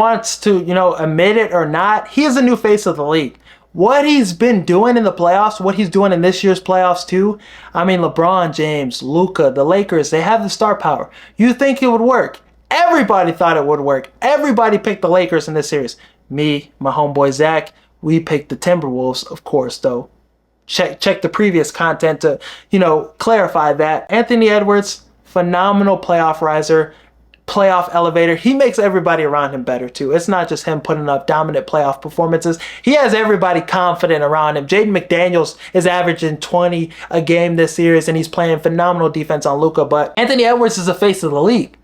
wants to, admit it or not, he is a new face of the league. What he's been doing in the playoffs, what he's doing in this year's playoffs too. I mean, LeBron James, Luka, the Lakers, they have the star power. You think it would work? Everybody thought it would work. Everybody picked the Lakers in this series. Me, my homeboy Zach, we picked the Timberwolves, of course, though. Check the previous content to, clarify that. Anthony Edwards, phenomenal playoff riser, playoff elevator. He makes everybody around him better too. It's not just him putting up dominant playoff performances. He has everybody confident around him. Jaden McDaniels is averaging 20 a game this series, and he's playing phenomenal defense on Luka. But Anthony Edwards is the face of the league.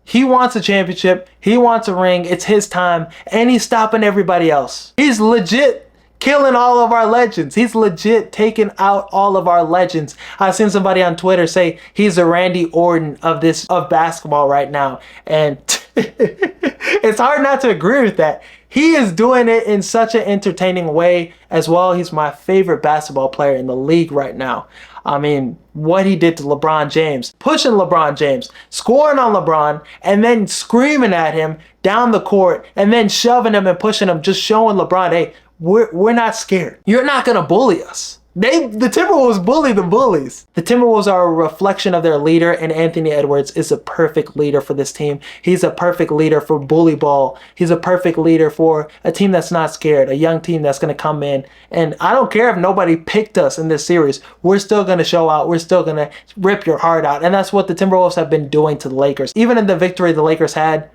He wants a championship. He wants a ring. It's his time, and he's stopping everybody else. He's legit killing all of our legends. He's legit taking out all of our legends. I've seen somebody on Twitter say he's the Randy Orton of basketball right now. And it's hard not to agree with that. He is doing it in such an entertaining way as well. He's my favorite basketball player in the league right now. I mean, what he did to LeBron James, pushing LeBron James, scoring on LeBron, and then screaming at him down the court, and then shoving him and pushing him, just showing LeBron, hey, we're not scared. You're not going to bully us. The Timberwolves bully the bullies. The Timberwolves are a reflection of their leader, and Anthony Edwards is a perfect leader for this team. He's a perfect leader for bully ball. He's a perfect leader for a team that's not scared, a young team that's going to come in. And I don't care if nobody picked us in this series. We're still going to show out. We're still going to rip your heart out. And that's what the Timberwolves have been doing to the Lakers. Even in the victory the Lakers had,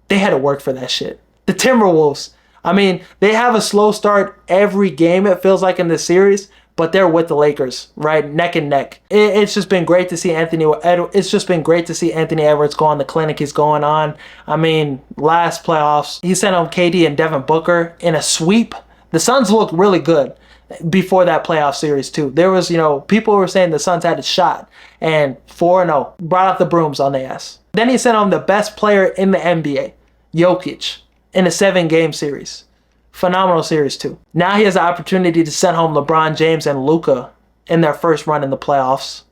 they had to work for that shit. The Timberwolves, I mean, they have a slow start every game, it feels like, in this series, but they're with the Lakers, right, neck and neck. It's just been great to see Anthony Edwards go on the clinic he's going on. I mean, last playoffs, he sent home KD and Devin Booker in a sweep. The Suns looked really good before that playoff series too. There was, people were saying the Suns had a shot, and 4-0, brought out the brooms on their ass. Then he sent home the best player in the NBA, Jokic, in a 7-game series. Phenomenal series too. Now he has the opportunity to send home LeBron James and Luka in their first run in the playoffs.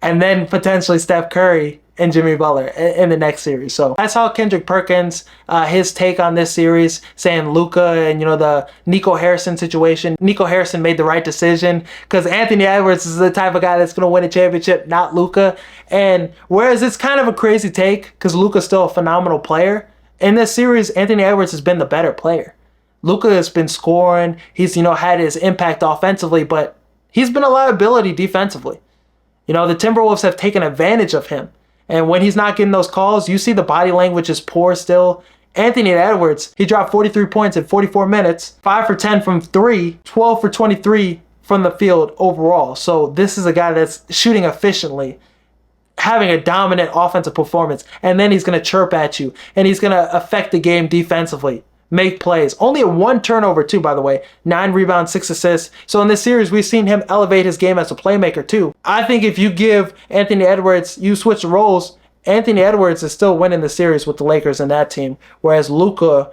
And then potentially Steph Curry and Jimmy Butler in the next series. So I saw Kendrick Perkins, his take on this series, saying Luka and, the Nico Harrison situation. Nico Harrison made the right decision because Anthony Edwards is the type of guy that's going to win a championship, not Luka. And whereas it's kind of a crazy take because Luka's still a phenomenal player, in this series, Anthony Edwards has been the better player. Luka has been scoring. He's, had his impact offensively, but he's been a liability defensively. The Timberwolves have taken advantage of him. And when he's not getting those calls, you see the body language is poor still. Anthony Edwards, he dropped 43 points in 44 minutes, 5 for 10 from 3, 12 for 23 from the field overall. So this is a guy that's shooting efficiently, having a dominant offensive performance, and then he's going to chirp at you, and he's going to affect the game defensively, make plays. Only a 1 turnover too, by the way, 9 rebounds, 6 assists. So in this series, we've seen him elevate his game as a playmaker too. I think if you give Anthony Edwards, you switch roles, Anthony Edwards is still winning the series with the Lakers and that team, whereas Luka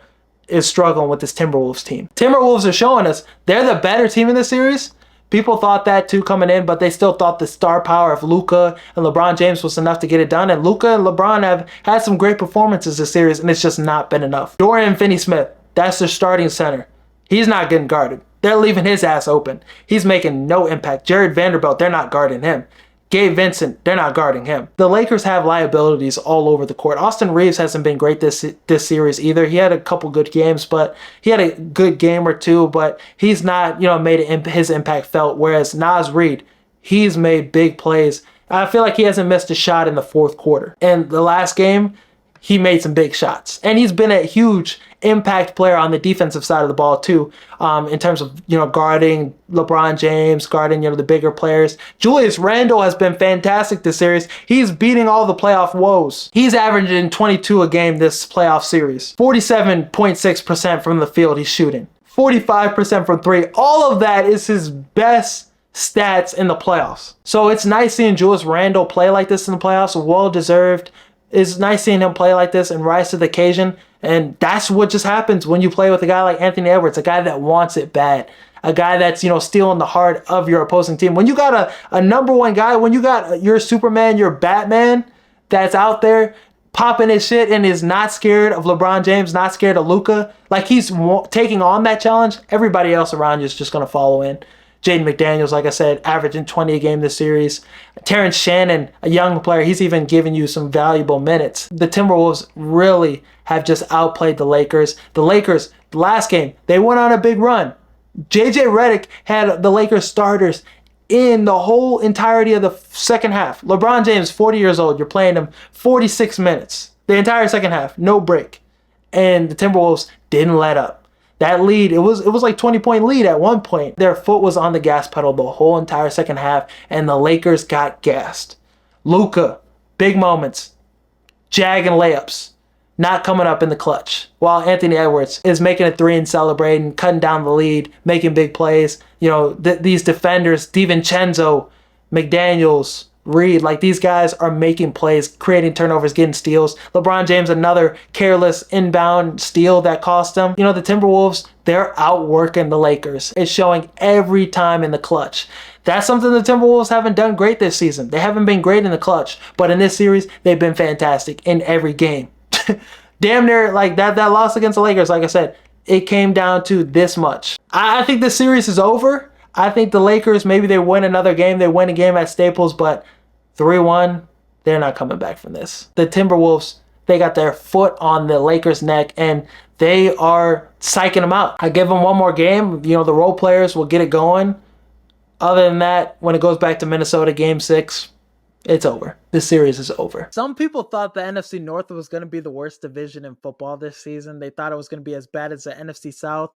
is struggling with this Timberwolves team. Timberwolves are showing us they're the better team in the series. People thought that too coming in, but they still thought the star power of Luka and LeBron James was enough to get it done. And Luka and LeBron have had some great performances this series, and it's just not been enough. Dorian Finney-Smith, that's their starting center. He's not getting guarded. They're leaving his ass open. He's making no impact. Jared Vanderbilt, they're not guarding him. Gabe Vincent, they're not guarding him. The Lakers have liabilities all over the court. Austin Reeves hasn't been great this series either. He had a couple good games, but he had a good game or two, but he's not, made his impact felt. Whereas Naz Reid, he's made big plays. I feel like he hasn't missed a shot in the fourth quarter. And the last game, he made some big shots. And he's been a huge impact player on the defensive side of the ball too, in terms of, guarding LeBron James, guarding, the bigger players. Julius Randle has been fantastic this series. He's beating all the playoff woes. He's averaging 22 a game this playoff series. 47.6% from the field he's shooting. 45% from 3. All of that is his best stats in the playoffs. So it's nice seeing Julius Randle play like this in the playoffs. Well-deserved. It's nice seeing him play like this and rise to the occasion. And that's what just happens when you play with a guy like Anthony Edwards, a guy that wants it bad, a guy that's, stealing the heart of your opposing team. When you got a number one guy, when you got your Superman, your Batman that's out there popping his shit and is not scared of LeBron James, not scared of Luka, like he's taking on that challenge, everybody else around you is just going to follow in. Jaden McDaniels, like I said, averaging 20 a game this series. Terrence Shannon, a young player, he's even giving you some valuable minutes. The Timberwolves really have just outplayed the Lakers. The Lakers, the last game, they went on a big run. JJ Redick had the Lakers starters in the whole entirety of the second half. LeBron James, 40 years old, you're playing him 46 minutes. The entire second half, no break. And the Timberwolves didn't let up. That lead, it was like 20-point lead at one point. Their foot was on the gas pedal the whole entire second half, and the Lakers got gassed. Luka, big moments, jagging layups, not coming up in the clutch. While Anthony Edwards is making a three and celebrating, cutting down the lead, making big plays. You know, these defenders, DiVincenzo, McDaniels, Reed, like these guys are making plays, creating turnovers, getting steals. LeBron James, another careless inbound steal that cost them. You know, the Timberwolves, they're outworking the Lakers. It's showing every time in the clutch. That's something the Timberwolves haven't done great this season. They haven't been great in the clutch, but in this series, they've been fantastic in every game. Damn near like that loss against the Lakers, like I said, it came down to this much. I think this series is over. I think the Lakers, maybe they win another game. They win a game at Staples, but 3-1, they're not coming back from this. The Timberwolves, they got their foot on the Lakers' neck, and they are psyching them out. I give them one more game. You know, the role players will get it going. Other than that, when it goes back to Minnesota Game 6, it's over. This series is over. Some people thought the NFC North was going to be the worst division in football this season. They thought it was going to be as bad as the NFC South.